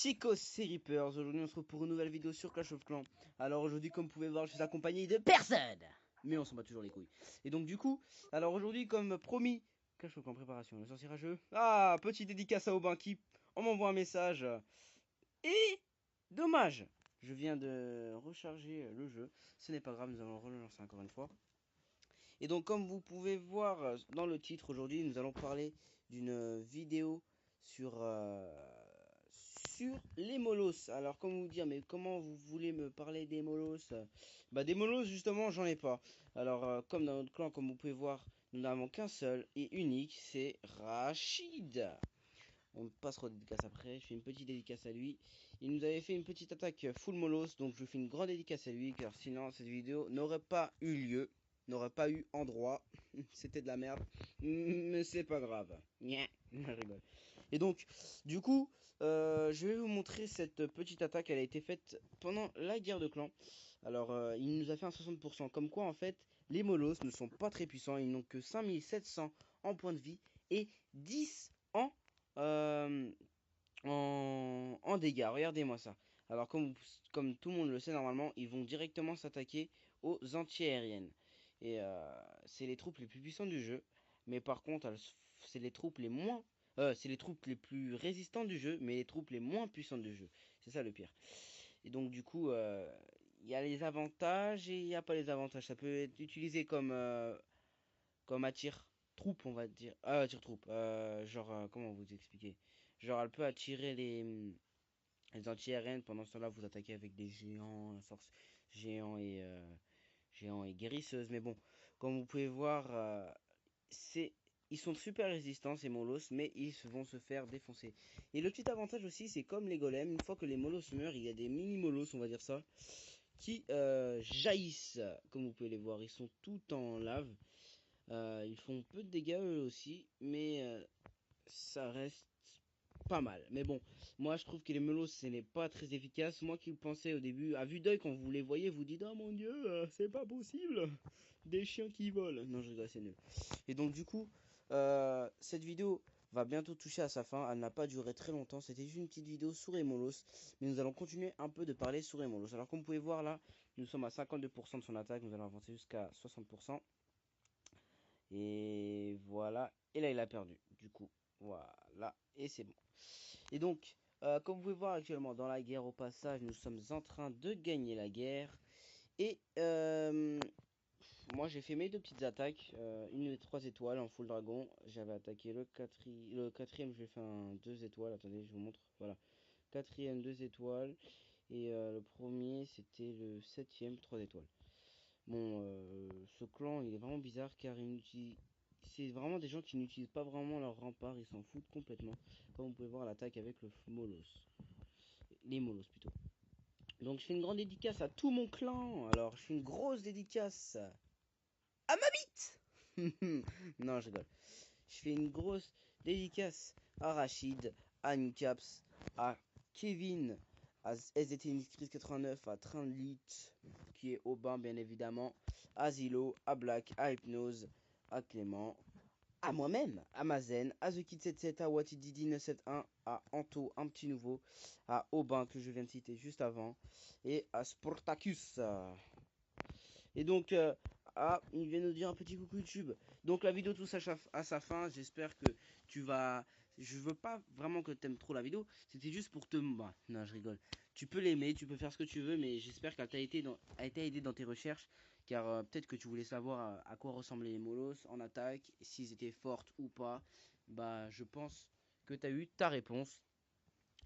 Chicos, c'est Reapers. Aujourd'hui, on se retrouve pour une nouvelle vidéo sur Clash of Clans. Alors aujourd'hui, comme vous pouvez voir, je suis accompagné de personne. Mais on s'en bat toujours les couilles. Et donc du coup, alors aujourd'hui, comme promis, Clash of Clans préparation, le sorcier rageux. Ah, petite dédicace à Aubin qui on m'envoie un message. Et dommage, je viens de recharger le jeu. Ce n'est pas grave, nous allons relancer encore une fois. Et donc comme vous pouvez voir dans le titre, aujourd'hui, nous allons parler d'une vidéo sur les molosses. Alors comment vous dire, mais comment vous voulez me parler des molosses? Bah des molosses justement j'en ai pas. Alors comme dans notre clan, comme vous pouvez voir, nous n'avons qu'un seul et unique, c'est Rachid. On passera aux dédicaces après, je fais une petite dédicace à lui. Il nous avait fait une petite attaque full molosse, donc je fais une grande dédicace à lui, car sinon cette vidéo n'aurait pas eu lieu, n'aurait pas eu endroit. C'était de la merde, mais c'est pas grave. Je rigole. Et donc, du coup, je vais vous montrer cette petite attaque. Elle a été faite pendant la guerre de clans. Alors, il nous a fait un 60%. Comme quoi, en fait, les molosses ne sont pas très puissants. Ils n'ont que 5700 en points de vie et 10 en dégâts. Regardez-moi ça. Alors, comme tout le monde le sait, normalement, ils vont directement s'attaquer aux anti-aériennes. Et c'est les troupes les plus puissantes du jeu. Mais par contre, c'est les troupes les moins... c'est les troupes les plus résistantes du jeu, mais les troupes les moins puissantes du jeu. C'est ça le pire. Et donc, du coup, il y a les avantages et il n'y a pas les avantages. Ça peut être utilisé comme attire troupe, on va dire. Ah, attire troupe. Genre, comment vous expliquer? Genre, elle peut attirer les anti-aériennes. Pendant ce temps-là, vous attaquez avec des géants, géants géants et guérisseuses. Mais bon, comme vous pouvez voir, ils sont super résistants ces molosses, mais ils vont se faire défoncer. Et le petit avantage aussi, c'est comme les golems, une fois que les molosses meurent, il y a des mini molosses, on va dire ça, qui jaillissent. Comme vous pouvez les voir, ils sont tout en lave. Ils font peu de dégâts eux aussi, mais ça reste pas mal. Mais bon, moi je trouve que les molosses ce n'est pas très efficace. Moi qui le pensais au début, à vue d'œil, quand vous les voyez, vous dites: oh mon dieu, c'est pas possible, des chiens qui volent. Non, je rigole, c'est nul. Et donc du coup, cette vidéo va bientôt toucher à sa fin. Elle n'a pas duré très longtemps. C'était juste une petite vidéo sur les molosses, mais nous allons continuer un peu de parler sur les molosses. Alors comme vous pouvez voir là, nous sommes à 52% de son attaque. Nous allons avancer jusqu'à 60%. Et voilà. Et là, il a perdu. Du coup, voilà. Et c'est bon. Et donc, comme vous pouvez voir actuellement dans la guerre, au passage, nous sommes en train de gagner la guerre. Et moi, j'ai fait mes deux petites attaques. Une des 3 étoiles en full dragon. J'avais attaqué le quatrième, je vais faire un 2 étoiles. Attendez, je vous montre. Voilà. Quatrième, 2 étoiles. Et le premier, c'était le septième, 3 étoiles. Bon, ce clan, il est vraiment bizarre car c'est vraiment des gens qui n'utilisent pas vraiment leur rempart, ils s'en foutent complètement. Comme vous pouvez voir l'attaque avec le Molos. Les Molos plutôt. Donc je fais une grande dédicace à tout mon clan. Alors je fais une grosse dédicace à ma bite. Non, je rigole. Je fais une grosse dédicace à Rachid, à Nicaps, à Kevin, à SDT89, à Trindlit, qui est Aubin bien évidemment, à Zilo, à Black, à Hypnose, à Clément, à moi-même, à Mazen, à TheKid77, à Watididi971, à Anto, un petit nouveau, à Aubin que je viens de citer juste avant, et à Sportacus. Et donc, il vient nous dire un petit coucou YouTube. Donc la vidéo touche à sa fin. J'espère que tu vas... Je veux pas vraiment que tu aimes trop la vidéo. C'était juste pour te... Bah, non, je rigole. Tu peux l'aimer, tu peux faire ce que tu veux. Mais j'espère qu'elle t'a été aidé dans tes recherches. Car peut-être que tu voulais savoir à quoi ressemblaient les molosses en attaque. S'ils étaient fortes ou pas. Bah, je pense que tu as eu ta réponse.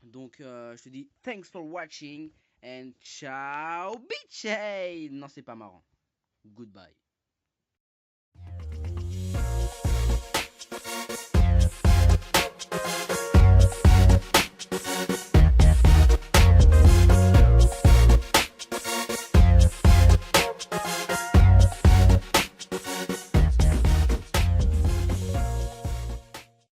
Donc, je te dis thanks for watching. And ciao, bitch. Non, c'est pas marrant. Goodbye.